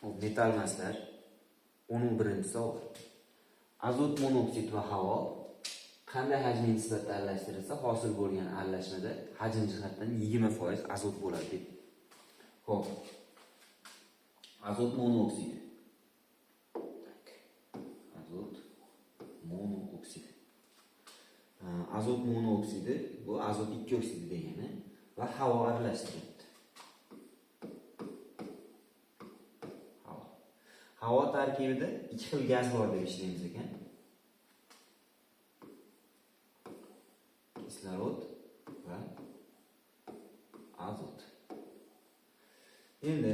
Hop, metal maslar 11-savol. Azot monoksid va havo qanday hajmga nisbatda aralashtirilsa, hosil bo'lgan aralashmada hajm jihatdan 20% azot bo'ladi deb. Hop. Azot monoksidi. Azot monoksidi. Azot monoksidi bu azot ikki oksidi degani va havo aralashtiriladi. Havo tarkibida ikki xil gaz bor deb ishlaymiz ekan. Kislorod va azot. Endi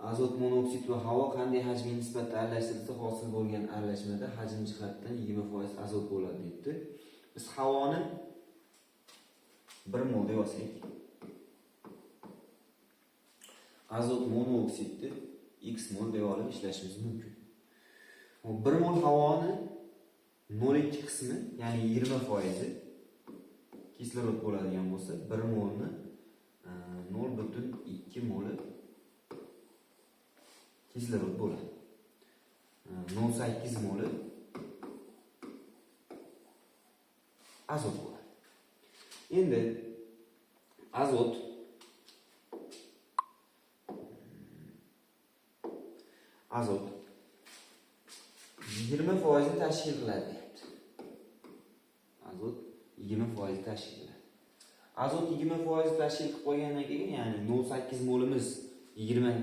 azot monoksid va havo qanday hajmga nisbatda aralashtirilsa, hosil bo'lgan aralashmada hajm jihatdan 20% azot bo'ladi debdi. Biz havoni 1 mol deb olsak, azot monoksidni x mol deb olib ishlashimiz mumkin. 1 mol havoni 0,2 qismi, ya'ni 20% kislorod bo'ladigan bo'lsa, 1 molni 0,2 moli kislorod bo'ladi. 0,8 moli azot bo'ladi. Endi azot azot 20% tashkil qiladi deyapti. Azot 20% tashkil qiladi. Azot 20% tashkil qilib qo'ygandan keyin, ya'ni 0,8 molimiz 20%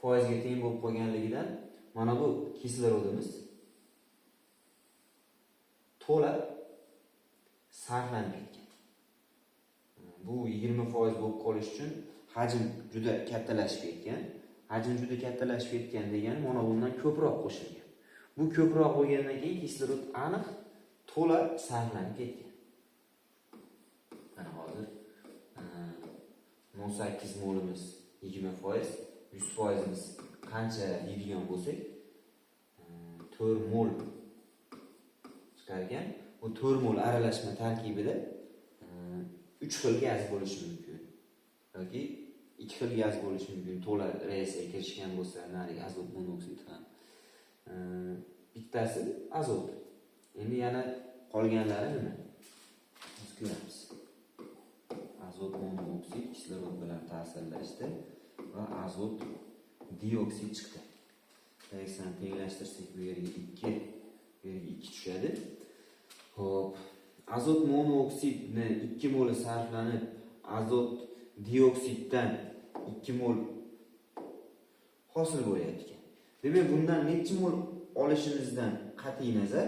ga teng bo'lib qolganligidan mana bu kislorodimiz to'la sarflanib ketgan. Bu 20% bo'lib qolish uchun hajm juda kattalashib ketgan. Hajm juda kattalashib ketgan degani mana bundan ko'proq qo'shilgan. Bu ko'proq bo'lgandan keyin kislorod aniq to'la sarflanib ketgan. Mana hozir 0,8 molimiz 20%, 100%imiz qancha deydigan bo'lsak, 4 mol chiqargan. Bu 4 mol aralashma tarkibida 3 xil gaz bo'lishi mumkin. Yoki 2 xil gaz bo'lishi mumkin. To'la reaksiyaga kirishgan bo'lsa, narigi azot monoksid ham. Bittasi azot. Endi yana qolganlari nima? Biz ko'ramiz. Azot monoksid kislorod bilan ta'sirlashdi va azot dioksid chiqdi. Reaksiyani tenglashtirsak, bu yerga 2, bu yerga 2 tushadi. Hop. Azot monoksidni 2 mol sarflanib, azot dioksiddan 2 mol hosil bo'layotgan. Demak, bundan necha mol olishimizdan qat'iy nazar,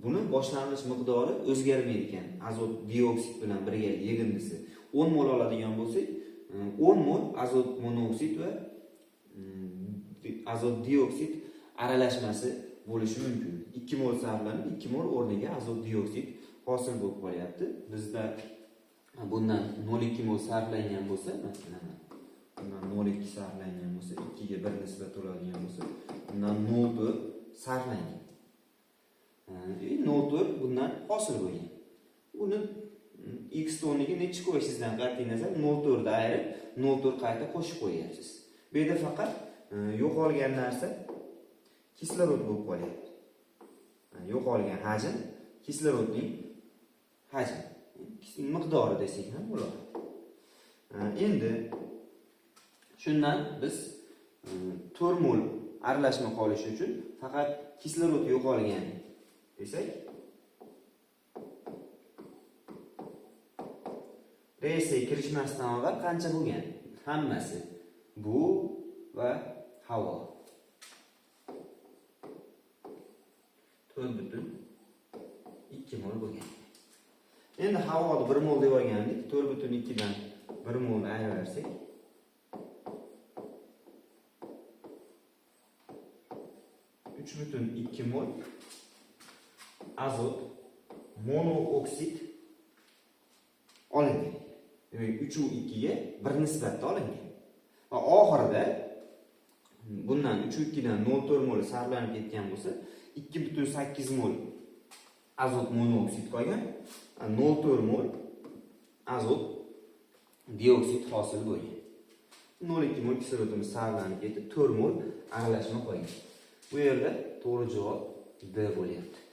buni boshlang'ich miqdori o'zgarmaydi ekan. Azot dioksid bilan birga yig'indisi 10 mol oladigan bo'lsak, 10 mol azot monoksid va azot dioksid aralashmasi bo'lishi mumkin. 2 mol sarflanib, 2 mol o'rniga azot dioksid hosil bo'lib qolyapti. Bizda bundan 0,2 mol sarflangan bo'lsa, masalan, bundan 0,2 sarflangan bo'lsa, 2 ga 1 nisbat bo'ladigan bo'lsa, bundan 0,4 sarflangan. 0,4 bundan hosil bo'lgan. Buni x o'rniga necha qo'yishingizdan qat'iy nazar 0,4 ni ayirib, 0,4 qayta qo'shib qo'yasiz. Bu yerda faqat yo'qolgan narsa kislorod bo'lib qolyapti. Yo'qolgan hajm kislorodning hajmi, miqdori desak ham bo'ladi. Endi shundan biz 4 mol aralashma qolishi uchun faqat kislorod yo'qolgan desak, reaksiyaga kirishmasdan avval qancha bo'lgan? Hammasi bu va havo 4,2 mol bo'lgan. Endi havoni 1 mol deb olgandik. 4,2 dan 1 mol ayirarsak, 3,2 mol azot monoksid olingan. Demak, 3,2 ga 1 nisbatda olingan. Va oxirida bundan 3,2 dan 0,4 mol sarflanib ketgan bo'lsa, 2,8 mol azot monoksid qolgan, 0,4 mol azot dioksid hosil bo'lgan. 0,2 mol kislorodimiz sarflanib ketib, 4 mol aralashma qolgan. Bu yerda to'g'ri javob D bo'lyapti.